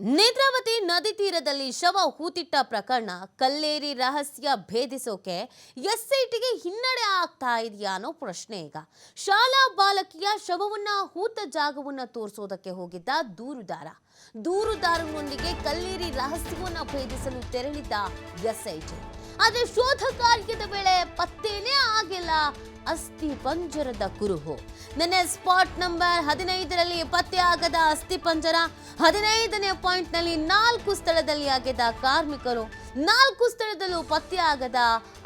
ನೇತ್ರಾವತಿ ನದಿ ತೀರದಲ್ಲಿ ಶವ ಹೂತಿಟ್ಟ ಪ್ರಕರಣ ಕಲ್ಲೇರಿ ರಹಸ್ಯ ಭೇದಿಸೋಕೆ ಎಸ್ಐಟಿಗೆ ಹಿನ್ನಡೆ ಆಗ್ತಾ ಇದೆಯಾ ಅನ್ನೋ ಪ್ರಶ್ನೆ ಈಗ. ಶಾಲಾ ಬಾಲಕಿಯ ಶವವನ್ನ ಹೂತ ಜಾಗವನ್ನ ತೋರಿಸೋದಕ್ಕೆ ಹೋಗಿದ್ದ ದೂರುದಾರನೊಂದಿಗೆ ಕಲ್ಲೇರಿ ರಹಸ್ಯವನ್ನ ಭೇದಿಸಲು ತೆರಳಿದ್ದ ಎಸ್ಐಟಿ. ಆದರೆ ಶೋಧ ಕಾರ್ಯದ ವೇಳೆ ಪತ್ತೇನೇ ಆಗಿಲ್ಲ ಅಸ್ಥಿ ಪಂಜರದ ಕುರುಹು. ನಿನ್ನೆ ಸ್ಪಾಟ್ ನಂಬರ್ 15ರಲ್ಲಿ ಪತ್ತೆಯಾಗದ ಅಸ್ಥಿ ಪಂಜರ, 15ನೇ ಪಾಯಿಂಟ್ನಲ್ಲಿ 4 ಸ್ಥಳದಲ್ಲಿ ಆಗಿದ್ದ ಕಾರ್ಮಿಕರು, 4 ಸ್ಥಳದಲ್ಲೂ ಪತ್ತೆಯಾಗದ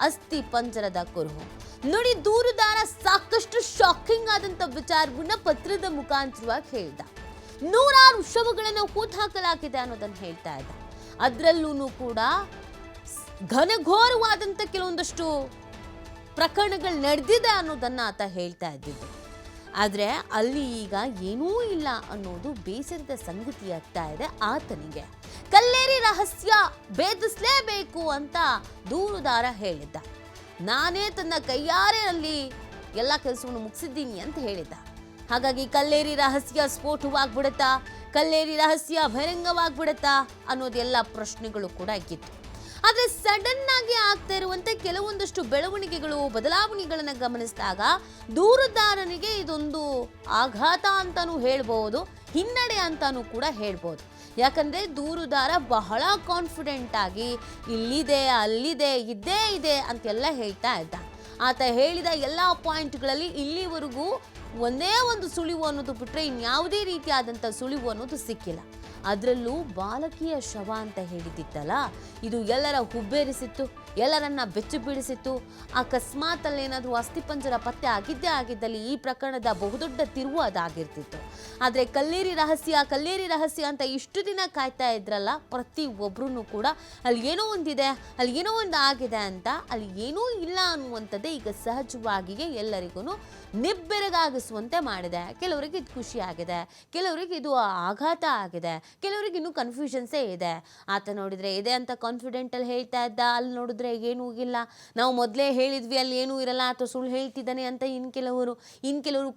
ಅಸ್ಥಿ ಪಂಜರದ ಕುರುಹು. ನೋಡಿ, ದೂರುದಾರ ಸಾಕಷ್ಟು ಶಾಕಿಂಗ್ ಆದಂತ ವಿಚಾರವನ್ನ ಪತ್ರದ ಮುಖಾಂತರವಾಗಿ ಹೇಳ್ದ. 100 ಶವಗಳನ್ನು ಹೂತಾಕಲಾಗಿದೆ ಅನ್ನೋದನ್ನ ಹೇಳ್ತಾ ಇದ್ದ. ಅದರಲ್ಲೂ ಕೂಡ ಘನಘೋರವಾದಂತ ಕೆಲವೊಂದಷ್ಟು ಪ್ರಕರಣಗಳು ನಡೆದಿದೆ ಅನ್ನೋದನ್ನ ಆತ ಹೇಳ್ತಾ ಇದ್ದಿದ್ದು. ಆದರೆ ಅಲ್ಲಿ ಈಗ ಏನೂ ಇಲ್ಲ ಅನ್ನೋದು ಬೇಸರದ ಸಂಗತಿ ಆಗ್ತಾ ಇದೆ ಆತನಿಗೆ. ಕಲ್ಲೇರಿ ರಹಸ್ಯ ಭೇದಿಸಲೇಬೇಕು ಅಂತ ದೂರುದಾರ ಹೇಳಿದ್ದ. ನಾನೇ ತನ್ನ ಕೈಯಾರೆ ಅಲ್ಲಿ ಎಲ್ಲ ಕೆಲಸವನ್ನು ಮುಗಿಸಿದ್ದೀನಿ ಅಂತ ಹೇಳಿದ್ದ. ಹಾಗಾಗಿ ಕಲ್ಲೇರಿ ರಹಸ್ಯ ಸ್ಫೋಟವಾಗ್ಬಿಡುತ್ತಾ, ಕಲ್ಲೇರಿ ರಹಸ್ಯ ಬಹಿರಂಗವಾಗ್ಬಿಡುತ್ತಾ ಅನ್ನೋದೆಲ್ಲ ಪ್ರಶ್ನೆಗಳು ಕೂಡ ಇತ್ತು. ಆದರೆ ಸಡನ್ ಆಗಿ ಆಗ್ತಾ ಇರುವಂತೆ ಕೆಲವೊಂದಷ್ಟು ಬೆಳವಣಿಗೆಗಳು, ಬದಲಾವಣೆಗಳನ್ನು ಗಮನಿಸಿದಾಗ ದೂರುದಾರನಿಗೆ ಇದೊಂದು ಆಘಾತ ಅಂತಾನೂ ಹೇಳ್ಬೋದು, ಹಿನ್ನಡೆ ಅಂತಾನೂ ಕೂಡ ಹೇಳ್ಬೋದು. ಯಾಕಂದ್ರೆ ದೂರುದಾರ ಬಹಳ ಕಾನ್ಫಿಡೆಂಟ್ ಆಗಿ ಇಲ್ಲಿದೆ, ಅಲ್ಲಿದೆ, ಇದ್ದೇ ಇದೆ ಅಂತೆಲ್ಲ ಹೇಳ್ತಾ ಇದ್ದ. ಆತ ಹೇಳಿದ ಎಲ್ಲ ಪಾಯಿಂಟ್ಗಳಲ್ಲಿ ಇಲ್ಲಿವರೆಗೂ ಒಂದೇ ಒಂದು ಸುಳಿವು ಅನ್ನೋದು ಬಿಟ್ಟರೆ ಇನ್ಯಾವುದೇ ರೀತಿಯಾದಂಥ ಸುಳಿವು ಅನ್ನೋದು ಸಿಕ್ಕಿಲ್ಲ. ಅದರಲ್ಲೂ ಬಾಲಕಿಯ ಶವ ಅಂತ ಹೇಳಿದ್ದಿತ್ತಲ್ಲ, ಇದು ಎಲ್ಲರ ಹುಬ್ಬೇರಿಸಿತ್ತು, ಎಲ್ಲರನ್ನ ಬೆಚ್ಚು ಬೀಳಿಸಿತ್ತು. ಅಕಸ್ಮಾತ್ ಅಲ್ಲೇನಾದರೂ ಅಸ್ಥಿಪಂಜರ ಪತ್ತೆ ಆಗಿದ್ದಲ್ಲಿ ಈ ಪ್ರಕರಣದ ಬಹುದೊಡ್ಡ ತಿರುವು ಅದಾಗಿರ್ತಿತ್ತು. ಆದರೆ ಕಲ್ಲೇರಿ ರಹಸ್ಯ ಅಂತ ಇಷ್ಟು ದಿನ ಕಾಯ್ತಾ ಇದ್ರಲ್ಲ ಪ್ರತಿಯೊಬ್ಬರೂ ಕೂಡ ಅಲ್ಲಿ ಏನೋ ಒಂದಿದೆ, ಅಲ್ಲಿ ಏನೋ ಒಂದು ಆಗಿದೆ ಅಂತ. ಅಲ್ಲಿ ಏನೂ ಇಲ್ಲ ಅನ್ನುವಂಥದ್ದೇ ಈಗ ಸಹಜವಾಗಿಯೇ ಎಲ್ಲರಿಗೂ ನಿಬ್ಬೆರಗಾಗಿಸುವಂತೆ ಮಾಡಿದೆ. ಕೆಲವರಿಗೆ ಇದು ಖುಷಿ ಆಗಿದೆ, ಕೆಲವರಿಗೆ ಇದು ಆಘಾತ ಆಗಿದೆ, ಕೆಲವರಿಗೆ ಇನ್ನೂ ಕನ್ಫ್ಯೂಷನ್ಸೇ ಇದೆ. ಆತ ನೋಡಿದ್ರೆ ಇದೆ ಅಂತ ಕಾನ್ಫಿಡೆಂಟಲ್ಲಿ ಹೇಳ್ತಾ ಇದ್ದ, ಅಲ್ಲಿ ನೋಡಿದ್ರೆ ಏನೂ ಇಲ್ಲ, ನಾವು ಮೊದಲೇ ಹೇಳಿದ್ವಿ ಅಲ್ಲಿ ಏನೂ ಇರಲ್ಲ, ಅಥವಾ ಸುಳ್ಳು ಹೇಳ್ತಿದ್ದಾನೆ ಅಂತ ಇನ್ನು ಕೆಲವರು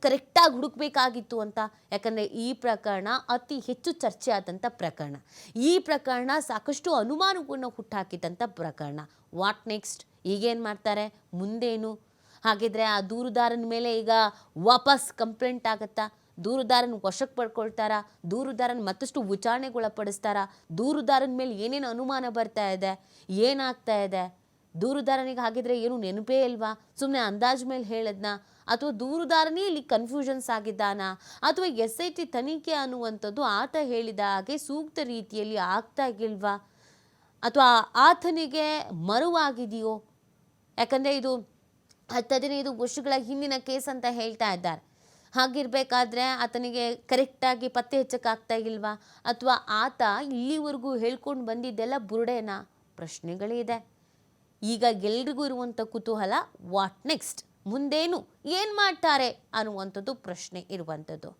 ಕರೆಕ್ಟಾಗಿ ಹುಡುಕ್ಬೇಕಾಗಿತ್ತು ಅಂತ. ಯಾಕಂದರೆ ಈ ಪ್ರಕರಣ ಅತಿ ಹೆಚ್ಚು ಚರ್ಚೆ ಆದಂಥ ಪ್ರಕರಣ. ಈ ಪ್ರಕರಣ ಸಾಕಷ್ಟು ಅನುಮಾನವನ್ನು ಹುಟ್ಟಾಕಿದಂಥ ಪ್ರಕರಣ. What next? ಈಗೇನು ಮಾಡ್ತಾರೆ, ಮುಂದೇನು? ಹಾಗಿದ್ರೆ ಆ ದೂರುದಾರನ ಮೇಲೆ ಈಗ ವಾಪಸ್ ಕಂಪ್ಲೇಂಟ್ ಆಗುತ್ತಾ? ದೂರುದಾರನ ವಶಕ್ಕೆ ಪಡ್ಕೊಳ್ತಾರಾ? ದೂರುದಾರನ ಮತ್ತಷ್ಟು ವಿಚಾರಣೆಗೊಳಪಡಿಸ್ತಾರಾ? ದೂರುದಾರನ ಮೇಲೆ ಏನೇನು ಅನುಮಾನ ಬರ್ತಾ ಇದೆ, ಏನಾಗ್ತಾ ಇದೆ? ದೂರುದಾರನಿಗೆ ಹಾಗಿದ್ರೆ ಏನು ನೆನಪೇ ಇಲ್ವಾ? ಸುಮ್ಮನೆ ಅಂದಾಜ್ ಮೇಲೆ ಹೇಳದ್ನ? ಅಥವಾ ದೂರುದಾರನೇ ಇಲ್ಲಿ ಕನ್ಫ್ಯೂಷನ್ಸ್ ಆಗಿದ್ದಾನ? ಅಥವಾ SIT ತನಿಖೆ ಅನ್ನುವಂಥದ್ದು ಆತ ಹೇಳಿದ ಹಾಗೆ ಸೂಕ್ತ ರೀತಿಯಲ್ಲಿ ಆಗ್ತಾ ಇಲ್ವಾ? ಅಥವಾ ಆತನಿಗೆ ಮರುವಾಗಿದೆಯೋ? ಯಾಕಂದರೆ ಇದು 10-15 ವರ್ಷಗಳ ಹಿಂದಿನ ಕೇಸ್ ಅಂತ ಹೇಳ್ತಾ ಇದ್ದಾರೆ. ಹಾಗಿರ್ಬೇಕಾದ್ರೆ ಆತನಿಗೆ ಕರೆಕ್ಟಾಗಿ ಪತ್ತೆ ಹಚ್ಚಕ್ಕಾಗ್ತಾ ಇಲ್ವಾ? ಅಥವಾ ಆತ ಇಲ್ಲಿವರೆಗೂ ಹೇಳ್ಕೊಂಡು ಬಂದಿದ್ದೆಲ್ಲ ಬುರುಡೆನಾ? ಪ್ರಶ್ನೆಗಳಿದೆ. ಈಗ ಎಲ್ರಿಗೂ ಇರುವಂಥ ಕುತೂಹಲ, ವಾಟ್ ನೆಕ್ಸ್ಟ್? ಮುಂದೇನು, ಏನು ಮಾಡ್ತಾರೆ ಅನ್ನುವಂಥದ್ದು ಪ್ರಶ್ನೆ ಇರುವಂಥದ್ದು.